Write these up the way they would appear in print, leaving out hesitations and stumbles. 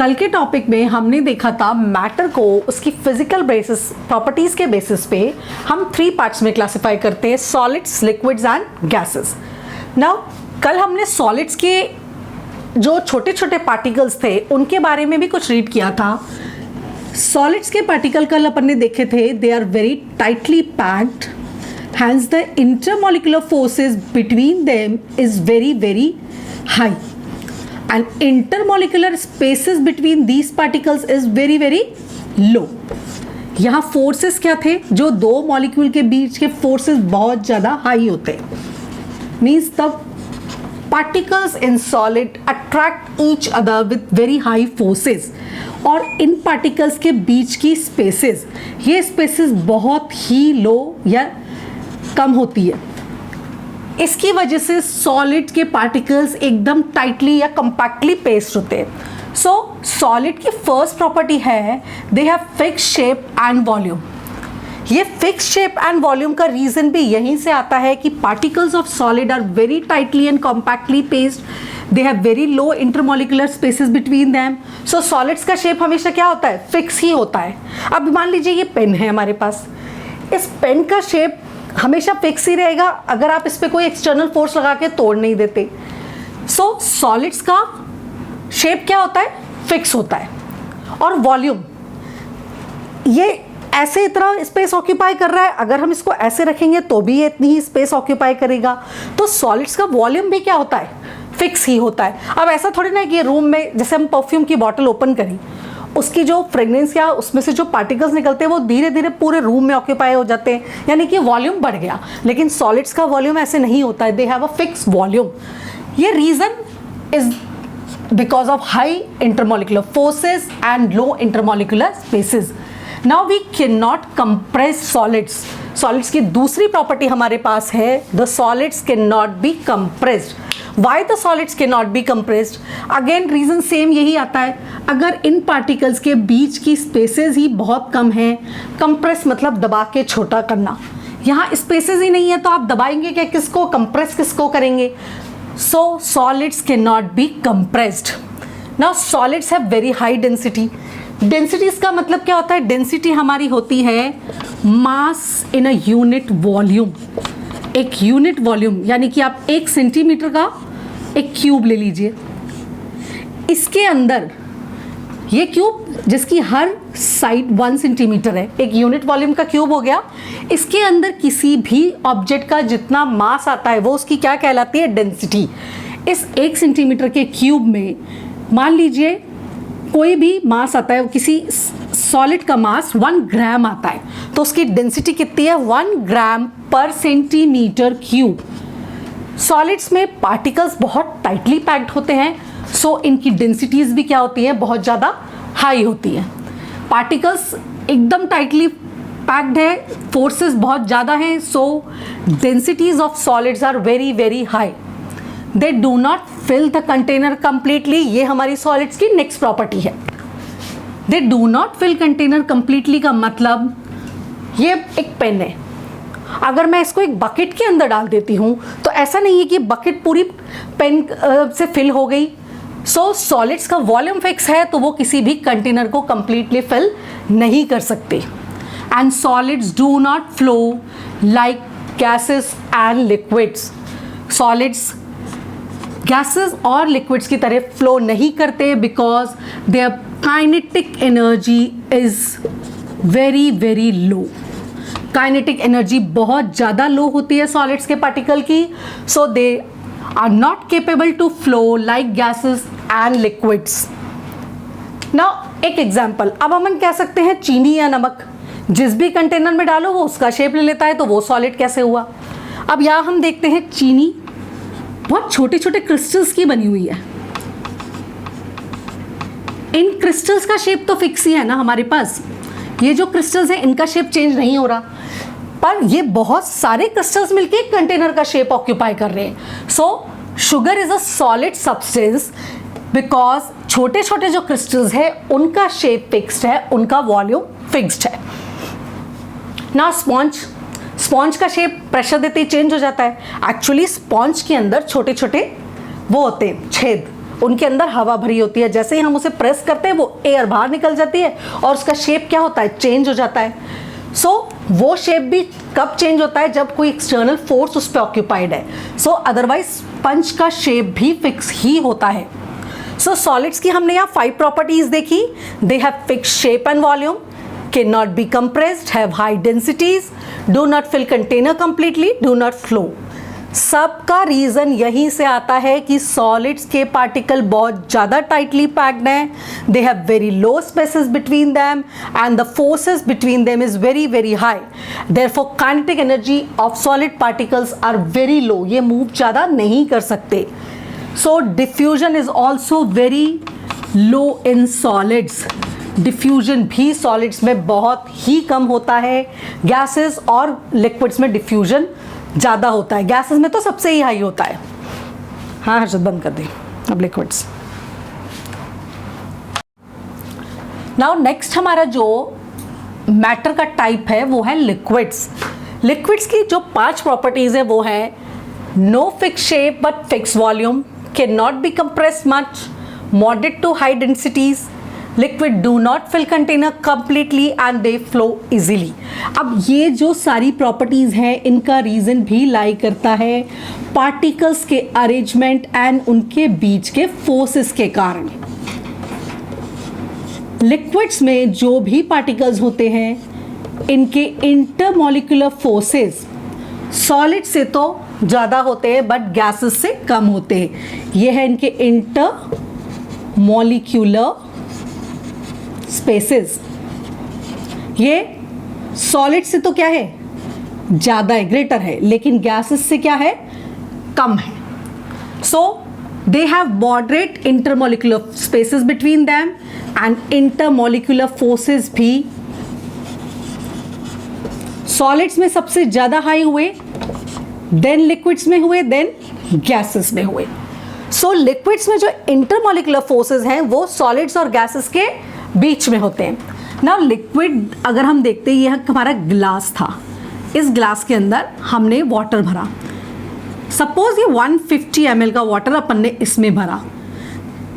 कल के टॉपिक में हमने देखा था मैटर को उसकी फिजिकल बेसिस प्रॉपर्टीज के बेसिस पे हम 3 पार्ट्स में क्लासिफाई करते हैं, solids, liquids and gases. Now कल हमने सॉलिड्स के जो छोटे छोटे पार्टिकल्स थे उनके बारे में भी कुछ रीड किया था। सॉलिड्स के पार्टिकल कल अपन ने देखे थे, they are very tightly packed, hence the intermolecular forces between them is very high and intermolecular spaces between these particles is very low। यहाँ फोर्सेस क्या थे? जो दो मॉलिक्यूल के बीच के फोर्सेस बहुत ज़्यादा हाई होते हैं, means the particles in solid attract each other with very high forces। और इन पार्टिकल्स के बीच की स्पेसेस, ये स्पेसेस बहुत ही लो या कम होती है। इसकी वजह से सॉलिड के पार्टिकल्स एकदम टाइटली या कंपैक्टली पेस्ड होते हैं। सो सॉलिड की फर्स्ट प्रॉपर्टी है they have fix shape and volume. ये फिक्स शेप एंड वॉल्यूम का रीजन भी यहीं से आता है कि particles of solid are very tightly and compactly placed, they have very low intermolecular spaces between them. So solids का शेप हमेशा क्या होता है? फिक्स ही होता है। अब मान लीजिए ये पेन है हमारे पास, इस पेन का शेप हमेशा फिक्स ही रहेगा अगर आप इस पर कोई एक्सटर्नल फोर्स लगा के तोड़ नहीं देते। सो सॉलिड्स का शेप क्या होता है? फिक्स होता है। और वॉल्यूम, ये ऐसे इतना स्पेस ऑक्यूपाई कर रहा है, अगर हम इसको ऐसे रखेंगे तो भी ये इतनी ही स्पेस ऑक्यूपाई करेगा। तो सॉलिड्स का वॉल्यूम भी क्या होता है? फिक्स ही होता है। अब ऐसा थोड़ी ना कि रूम में जैसे हम परफ्यूम की बॉटल ओपन करें, उसकी जो फ्रेग्रेंस या उसमें से जो पार्टिकल्स निकलते हैं वो धीरे धीरे पूरे रूम में ऑक्यूपाई हो जाते हैं, यानी कि वॉल्यूम बढ़ गया। लेकिन सॉलिड्स का वॉल्यूम ऐसे नहीं होता है, they have a fix volume. ये reason is because of high intermolecular forces and low intermolecular spaces. Now we can not compress solids. Solids की दूसरी प्रॉपर्टी हमारे पास है, the solids can not be compressed. Why the solids cannot be compressed? Again reason same यही आता है, अगर इन particles के बीच की स्पेसेस ही बहुत कम हैं, कंप्रेस मतलब दबा के छोटा करना, यहाँ स्पेसेस ही नहीं है तो आप दबाएंगे क्या? किसको कंप्रेस किसको करेंगे? So solids can not be compressed. Now solids have very high density. Densities का मतलब क्या होता है? डेंसिटी हमारी होती है mass in a unit volume. एक यूनिट वॉल्यूम यानी कि आप 1 सेंटीमीटर का एक क्यूब ले लीजिए, इसके अंदर ये क्यूब जिसकी हर साइड 1 सेंटीमीटर है, एक यूनिट वॉल्यूम का क्यूब हो गया। इसके अंदर किसी भी ऑब्जेक्ट का जितना मास आता है वो उसकी क्या कहलाती है? डेंसिटी। इस 1 सेंटीमीटर के क्यूब में मान लीजिए कोई भी मास आता है, किसी सॉलिड का मास 1 ग्राम आता है, तो उसकी डेंसिटी कितनी है? 1 ग्राम पर सेंटीमीटर क्यूब। सॉलिड्स में पार्टिकल्स बहुत टाइटली पैक्ड होते हैं, सो इनकी डेंसिटीज भी क्या होती है? बहुत ज़्यादा हाई होती है। पार्टिकल्स एकदम टाइटली पैक्ड है, फोर्सेस बहुत ज़्यादा हैं, so densities of solids are very high. They do not fill the container completely. ये हमारी सॉलिड्स की नेक्स्ट प्रॉपर्टी है। They do not fill container completely का मतलब, ये एक पेन है, अगर मैं इसको एक बकेट के अंदर डाल देती हूँ तो ऐसा नहीं है कि बकेट पूरी पेन से फिल हो गई। सो सॉलिड्स का वॉल्यूम फिक्स है तो वो किसी भी कंटेनर को कंप्लीटली फिल नहीं कर सकते। And solids do not flow like gases and liquids. Solids gases और लिक्विड्स की तरह फ्लो नहीं करते because their kinetic energy is very low. Kinetic energy बहुत ज़्यादा लो होती है सॉलिड्स के पार्टिकल की, so they are not capable to flow like gases and liquids. Now एक एग्जाम्पल, अब हम कह सकते हैं चीनी या नमक जिस भी कंटेनर में डालो वो उसका शेप ले लेता है, तो वो सॉलिड कैसे हुआ? अब यहाँ हम देखते हैं चीनी बहुत छोटे छोटे क्रिस्टल्स की बनी हुई है। इन क्रिस्टल्स का शेप तो फिक्स ही है ना हमारे पास, ये जो क्रिस्टल्स हैं इनका शेप चेंज नहीं हो रहा, पर ये बहुत सारे क्रिस्टल्स मिलके एक कंटेनर का शेप ऑक्यूपाई कर रहे हैं। सो sugar is a solid substance because छोटे छोटे जो क्रिस्टल्स है उनका शेप फिक्स्ड है, उनका वॉल्यूम फिक्स्ड है ना। स्पॉन्ज का शेप प्रेशर देते ही चेंज हो जाता है। एक्चुअली स्पॉन्ज के अंदर छोटे छोटे वो होते हैं छेद, उनके अंदर हवा भरी होती है, जैसे ही हम उसे प्रेस करते हैं वो एयर बाहर निकल जाती है और उसका शेप क्या होता है, चेंज हो जाता है। सो वो शेप भी कब चेंज होता है, जब कोई एक्सटर्नल फोर्स उस पर ऑक्यूपाइड है। सो अदरवाइज स्पंज का शेप भी फिक्स ही होता है। सो सॉलिड्स की हमने यहाँ 5 प्रॉपर्टीज देखी। They have fix shape and volume, can not be compressed, have high densities, do not fill container completely, do not flow. सबका रीजन यहीं से आता है कि सॉलिड्स के पार्टिकल बहुत ज़्यादा टाइटली पैक्ड हैं, they have very low spaces between them and the forces between them is very very high. Therefore kinetic energy of solid particles are very low, ये मूव ज़्यादा नहीं कर सकते। So diffusion is also very low in solids, diffusion भी solids में बहुत ही कम होता है। गैसेस और लिक्विड्स में डिफ्यूजन ज़्यादा होता है, गैसेस में तो सबसे ही हाई होता है। हाँ हर्षद बंद कर दे। अब लिक्विड्स। नाउ नेक्स्ट हमारा जो मैटर का टाइप है वो है लिक्विड्स। लिक्विड्स की जो 5 प्रॉपर्टीज है वो है no fix shape but fix volume, can not be compressed much, moderate to high densities, liquid do not fill container completely and they flow easily. अब ये जो सारी प्रॉपर्टीज हैं इनका रीजन भी लाई करता है पार्टिकल्स के अरेंजमेंट एंड उनके बीच के फोर्सेस के कारण। लिक्विड्स में जो भी पार्टिकल्स होते हैं इनके इंटरमॉलिक्यूलर फोर्सेस सॉलिड से तो ज़्यादा होते हैं बट गैसेस से कम होते हैं। ये है इनके इंटरमॉलिक्यूलर स्पेसेस। ये सॉलिड से तो क्या है, ज़्यादा है, ग्रेटर है, लेकिन गैसेस से क्या है, कम है। So they have moderate intermolecular spaces between them and intermolecular forces भी सॉलिड्स में सबसे ज़्यादा हाई हुए, देन लिक्विड्स में हुए, देन गैसेस में हुए। सो लिक्विड्स में जो इंटरमॉलिक्यूलर फोर्सेस हैं वो सॉलिड्स और गैसेस के बीच में होते हैं। ना लिक्विड अगर हम देखते हैं, यह हमारा ग्लास था, इस ग्लास के अंदर हमने वाटर भरा। सपोज ये 150 ml का वाटर अपन ने इसमें भरा।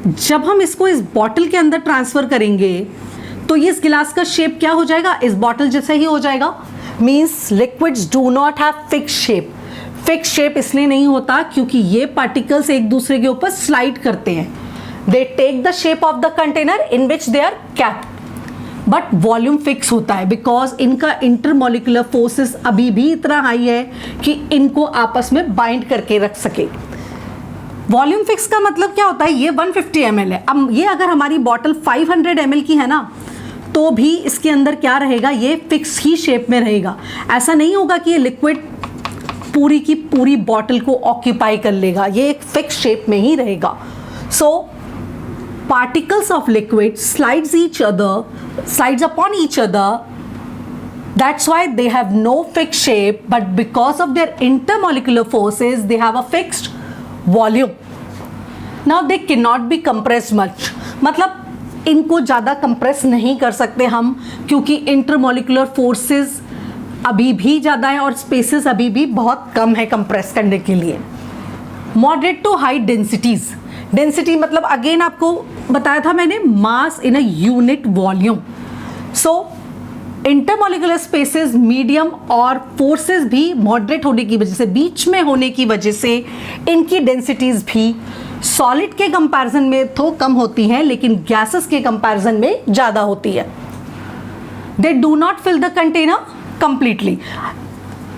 जब हम इसको इस बॉटल के अंदर ट्रांसफर करेंगे तो ये इस गिलास का शेप क्या हो जाएगा, इस बॉटल जैसा ही हो जाएगा। Means liquids do not have fix shape. Fix shape इसलिए नहीं होता क्योंकि ये पार्टिकल्स एक दूसरे के ऊपर स्लाइड करते हैं। They take the shape of the container in which they are kept, but volume fix होता है बिकॉज इनका इंटरमॉलिक्यूलर फोर्सेस अभी भी इतना हाई है कि इनको आपस में बाइंड करके रख सके। वॉल्यूम फिक्स का मतलब क्या होता है, ये 150 ml है। अब ये अगर हमारी बॉटल 500 ml की है ना, तो भी इसके अंदर क्या रहेगा, ये फिक्स ही शेप में रहेगा। ऐसा नहीं होगा कि ये लिक्विड पूरी की पूरी बॉटल को ऑक्यूपाई कर लेगा, ये एक फिक्स शेप में ही रहेगा। सो particles of liquid slides upon each other. That's why they have no fixed shape, but because of their intermolecular forces they have a fixed volume. Now they cannot be compressed much, मतलब इनको ज़्यादा compress नहीं कर सकते हम क्योंकि intermolecular forces अभी भी ज़्यादा है और स्पेसेस अभी भी बहुत कम है कंप्रेस करने के लिए। Moderate to high densities, density मतलब अगेन आपको बताया था मैंने, mass in a unit volume. So intermolecular spaces medium और फोर्सेस भी मॉडरेट होने की वजह से, बीच में होने की वजह से इनकी डेंसिटीज भी सॉलिड के कंपैरिजन में तो कम होती हैं लेकिन गैसेस के कंपैरिजन में ज़्यादा होती है। They do not fill the container completely.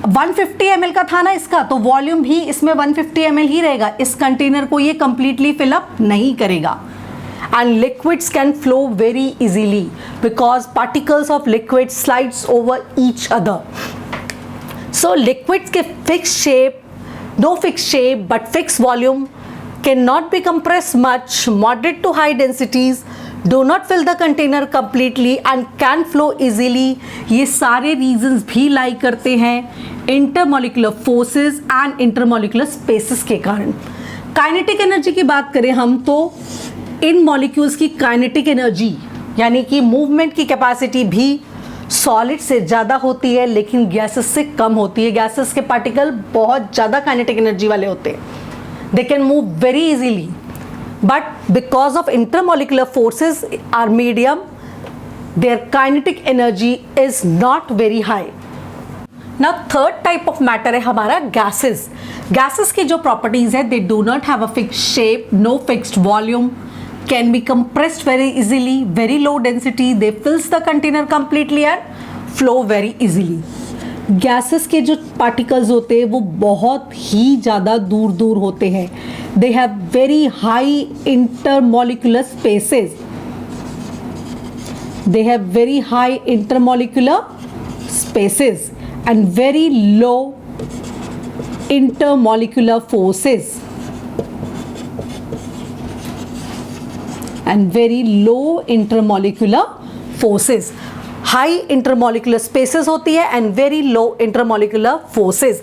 150 ml का था ना इसका, तो वॉल्यूम भी इसमें 150 ml ही रहेगा, इस कंटेनर को ये कंप्लीटली फिलअप नहीं करेगा। And liquids can flow very easily because particles of liquid slides over each other. So liquids के fix shape, no fix shape but fix volume, can not be compress much, moderate to high densities, do not fill the container completely and can flow easily. ये सारे reasons भी lie करते हैं intermolecular forces and intermolecular spaces के कारण। Kinetic energy की बात करें हम तो इन मॉलिक्यूल्स की काइनेटिक एनर्जी यानी कि मूवमेंट की कैपेसिटी भी सॉलिड से ज़्यादा होती है लेकिन गैसेस से कम होती है। गैसेस के पार्टिकल बहुत ज़्यादा काइनेटिक एनर्जी वाले होते हैं, they can move very easily but because of intermolecular forces, our medium, their kinetic energy is not very high. Now third type of matter है हमारा gases. Gases की जो properties है, they do not have a fixed shape, no fixed volume, can be compressed very easily, very low density, they fills the container completely and flow very easily. Gases के जो particles होते हैं वो बहुत ही ज़्यादा दूर दूर होते हैं. They have very high intermolecular spaces. They have very high intermolecular spaces and very low intermolecular forces and very low intermolecular forces. High intermolecular spaces होती है and very low intermolecular forces.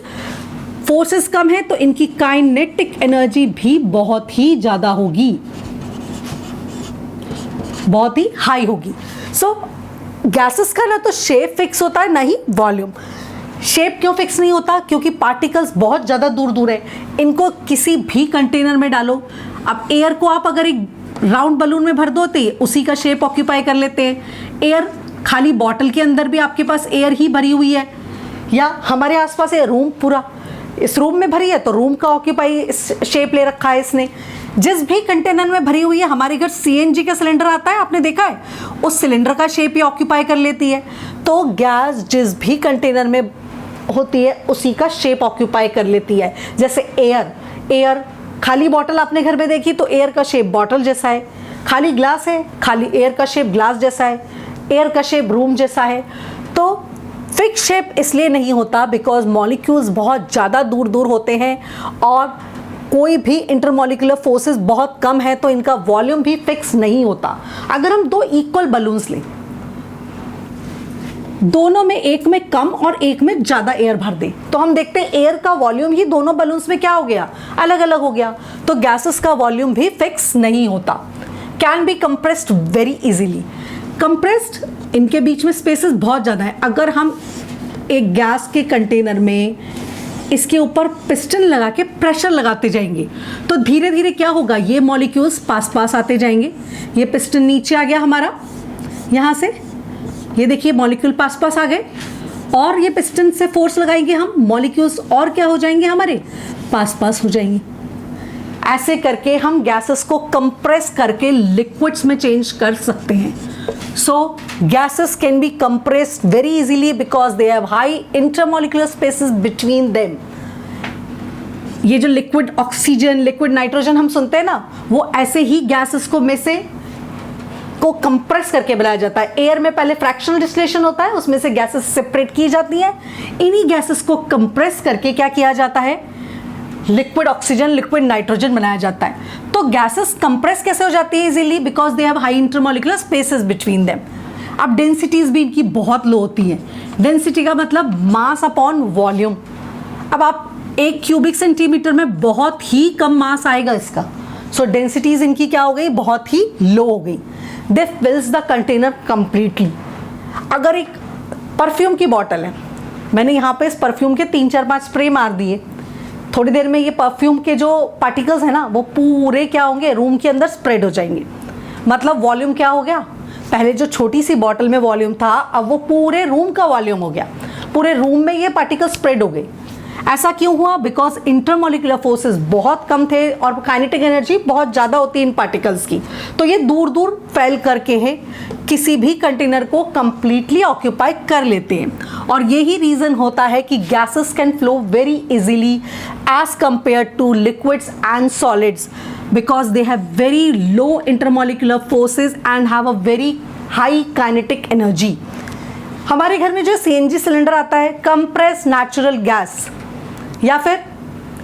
Forces कम है तो इनकी kinetic energy भी बहुत ही ज़्यादा होगी, बहुत ही हाई होगी. सो गैसेस का ना तो शेप फिक्स होता है ना ही वॉल्यूम. शेप क्यों फिक्स नहीं होता? क्योंकि पार्टिकल्स बहुत ज़्यादा दूर दूर है. इनको किसी भी कंटेनर में डालो. अब एयर को आप अगर एक राउंड बलून में भर दो तो उसी का शेप ऑक्यूपाई कर लेते हैं. एयर खाली बॉटल के अंदर भी आपके पास एयर ही भरी हुई है, या हमारे आसपास ये रूम पूरा इस रूम में भरी है तो रूम का ऑक्यूपाई शेप ले रखा है इसने. जिस भी कंटेनर में भरी हुई है, हमारे घर सीएनजी का सिलेंडर आता है, आपने देखा है, उस सिलेंडर का शेप ही ऑक्यूपाई कर लेती है. तो गैस जिस भी कंटेनर में होती है उसी का शेप ऑक्यूपाई कर लेती है. जैसे एयर खाली बॉटल आपने घर में देखी तो एयर का शेप बॉटल जैसा है. खाली ग्लास है, खाली एयर का शेप ग्लास जैसा है. एयर का शेप रूम जैसा है. तो फिक्स शेप इसलिए नहीं होता बिकॉज मॉलिक्यूल्स बहुत ज़्यादा दूर दूर होते हैं और कोई भी इंटरमोलिकुलर फोर्सेस बहुत कम है तो इनका वॉल्यूम भी फिक्स नहीं होता. अगर हम दो इक्वल बलून्स लें, दोनों में एक में कम और एक में ज़्यादा एयर भर दें तो हम देखते हैं एयर का वॉल्यूम ही दोनों बलून्स में क्या हो गया, अलग अलग हो गया. तो गैसेस का वॉल्यूम भी फिक्स नहीं होता. Can be compressed very easily. Compressed, इनके बीच में स्पेसेस बहुत ज़्यादा है. अगर हम एक गैस के कंटेनर में इसके ऊपर पिस्टन लगा के प्रेशर लगाते जाएंगे तो धीरे धीरे क्या होगा, ये मॉलिक्यूल्स पास पास आते जाएंगे. ये पिस्टन नीचे आ गया हमारा, यहाँ से ये देखिए मॉलिक्यूल पास पास आ गए, और ये पिस्टन से फोर्स लगाएंगे हम, मॉलिक्यूल्स और क्या हो जाएंगे, हमारे पास पास हो जाएंगे. ऐसे करके हम गैसेस को कंप्रेस करके लिक्विड्स में चेंज कर सकते हैं. So gases can be compressed very easily because they have high intermolecular spaces between them. ये जो लिक्विड ऑक्सीजन, लिक्विड नाइट्रोजन हम सुनते हैं ना, वो ऐसे ही गैसेस को में से को कंप्रेस करके बनाया जाता है. एयर में पहले फ्रैक्शनल डिस्टिलेशन होता है, उसमें से गैसेस सेपरेट की जाती हैं. इन्हीं गैसेस को कंप्रेस करके क्या किया जाता है, लिक्विड ऑक्सीजन, लिक्विड नाइट्रोजन बनाया जाता है. तो गैसेस कंप्रेस कैसे हो जाती है easily, because they have high intermolecular spaces between them. अब डेंसिटीज भी इनकी बहुत लो होती है. डेंसिटी का मतलब मास अपॉन वॉल्यूम. अब आप 1 क्यूबिक सेंटीमीटर में बहुत ही कम मास आएगा इसका. सो डेंसिटीज इनकी क्या हो गई, बहुत ही लो हो गई. दे फिल्स द कंटेनर कंप्लीटली. अगर एक परफ्यूम की बॉटल है, मैंने यहाँ पे इस परफ्यूम के 3-4-5 स्प्रे मार दिए, थोड़ी देर में ये परफ्यूम के जो पार्टिकल्स हैं ना वो पूरे क्या होंगे, रूम के अंदर स्प्रेड हो जाएंगे. मतलब वॉल्यूम क्या हो गया, पहले जो छोटी सी बॉटल में वॉल्यूम था अब वो पूरे रूम का वॉल्यूम हो गया. पूरे रूम में ये पार्टिकल स्प्रेड हो गए. ऐसा क्यों हुआ, बिकॉज इंटरमोलिकुलर फोर्सेस बहुत कम थे और काइनेटिक एनर्जी बहुत ज़्यादा होती है इन पार्टिकल्स की. तो ये दूर दूर फैल करके हैं किसी भी कंटेनर को कंप्लीटली ऑक्यूपाई कर लेते हैं. और यही रीज़न होता है कि gases can flow very easily as compare to liquids and solids because they have very low intermolecular forces and have a very high kinetic energy. हमारे घर में जो सीएनजी सिलेंडर आता है, कंप्रेस नेचुरल गैस, या फिर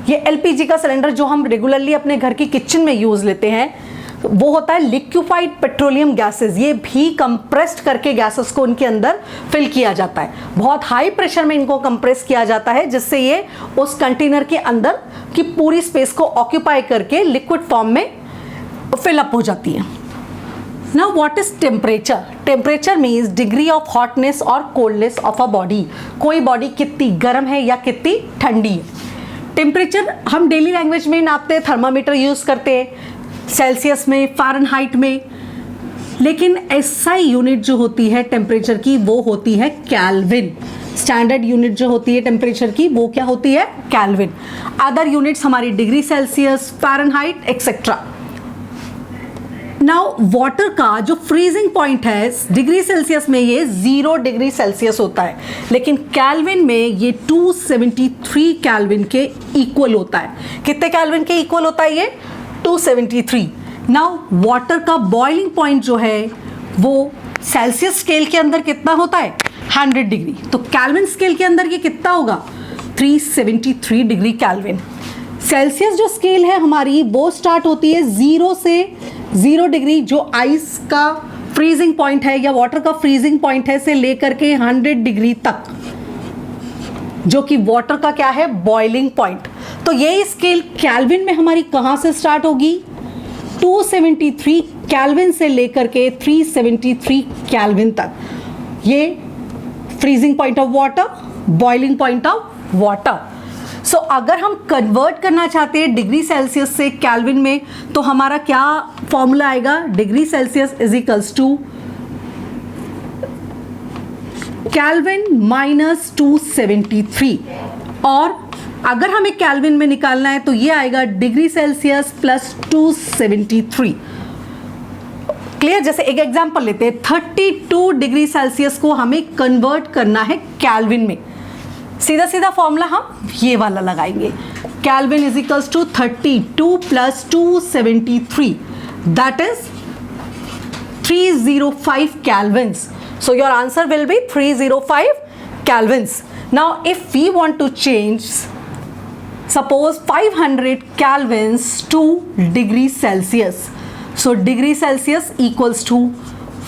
ये एलपीजी का सिलेंडर जो हम रेगुलरली अपने घर की किचन में यूज़ लेते हैं, वो होता है लिक्विफाइड पेट्रोलियम गैसेस. ये भी कंप्रेस्ड करके गैसेस को उनके अंदर फिल किया जाता है. बहुत हाई प्रेशर में इनको कंप्रेस किया जाता है जिससे ये उस कंटेनर के अंदर की पूरी स्पेस को ऑक्यूपाई करके लिक्विड फॉर्म में फिलअप हो जाती है. Now what is temperature? Temperature means degree of hotness or coldness of a body. कोई बॉडी कितनी गर्म है या कितनी ठंडी है. टेम्परेचर हम डेली लैंग्वेज में नापते हैं, थर्मामीटर यूज़ करते हैं. सेल्सियस में, फ़ारेनहाइट में। लेकिन एसआई यूनिट जो होती है टेम्परेचर की वो होती है केल्विन। स्टैंडर्ड यूनिट जो होती है टेम्परेचर की वो क्या होती है? केल्विन। अदर यूनिट्स हमारी degree Celsius, Fahrenheit etcetera. Now water का जो फ्रीजिंग पॉइंट है डिग्री सेल्सियस में ये 0 डिग्री सेल्सियस होता है, लेकिन केल्विन में ये 273 केल्विन के इक्वल होता है। कितने केल्विन के इक्वल होता है ये? 273। नाउ वाटर का बॉइलिंग पॉइंट जो है वो सेल्सियस स्केल के अंदर कितना होता है? 100 डिग्री। तो केल्विन स्केल के अंदर ये कितना होगा? 373 डिग्री केल्विन। सेल्सियस जो स्केल है हमारी वो स्टार्ट होती है 0 से 0 डिग्री, जो आइस का फ्रीजिंग पॉइंट है या वाटर का फ्रीजिंग पॉइंट है, से लेकर के 100 डिग्री तक, जो कि वाटर का क्या है? Boiling point. तो ये स्केल केल्विन में हमारी कहाँ से स्टार्ट होगी? 273 केल्विन से लेकर के 373 केल्विन तक। ये freezing point of water, boiling point of water. So अगर हम कन्वर्ट करना चाहते हैं डिग्री सेल्सियस से केल्विन में, तो हमारा क्या फॉर्मूला आएगा? Degree Celsius is equals to kelvin minus 273। और अगर हमें केल्विन में निकालना है तो ये आएगा डिग्री सेल्सियस प्लस 273। क्लियर? जैसे एक एग्जांपल लेते हैं, 32 डिग्री सेल्सियस को हमें कन्वर्ट करना है केल्विन में। सीधा सीधा फॉर्मूला हम ये वाला लगाएंगे, kelvin is equals to 32 plus 273, that is 305 kelvins. So your answer will be 305 kelvins. Now if we want to change, suppose 500 kelvins to degree Celsius. So degree Celsius equals to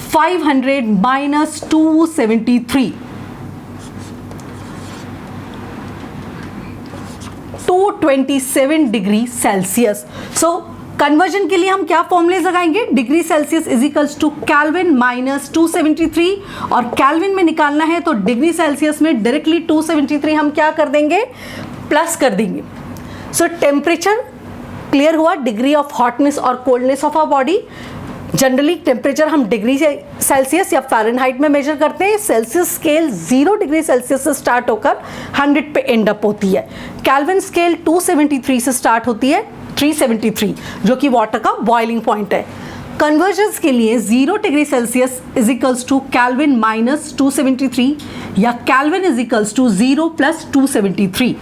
500 minus 273. 227 degree Celsius. So conversion के लिए हम क्या formulae लगाएंगे? Degree Celsius is equals to kelvin minus 273, और kelvin में निकालना है तो डिग्री सेल्सियस में डायरेक्टली 273 हम क्या कर देंगे? प्लस कर देंगे। सो टेम्परेचर क्लियर हुआ, डिग्री ऑफ हॉटनेस और coldness of our body. Generally temperature हम डिग्री सेल्सियस या फ़ारेनहाइट में मेजर करते हैं। सेल्सियस स्केल 0 डिग्री सेल्सियस से स्टार्ट होकर 100 पे एंड अप होती है। केल्विन स्केल 273 से स्टार्ट होती है 373, जो कि वाटर का बॉइलिंग पॉइंट है। कन्वर्जन्स के लिए 0 degree Celsius is equals to kelvin minus 273 या kelvin is equals to 0 plus 273।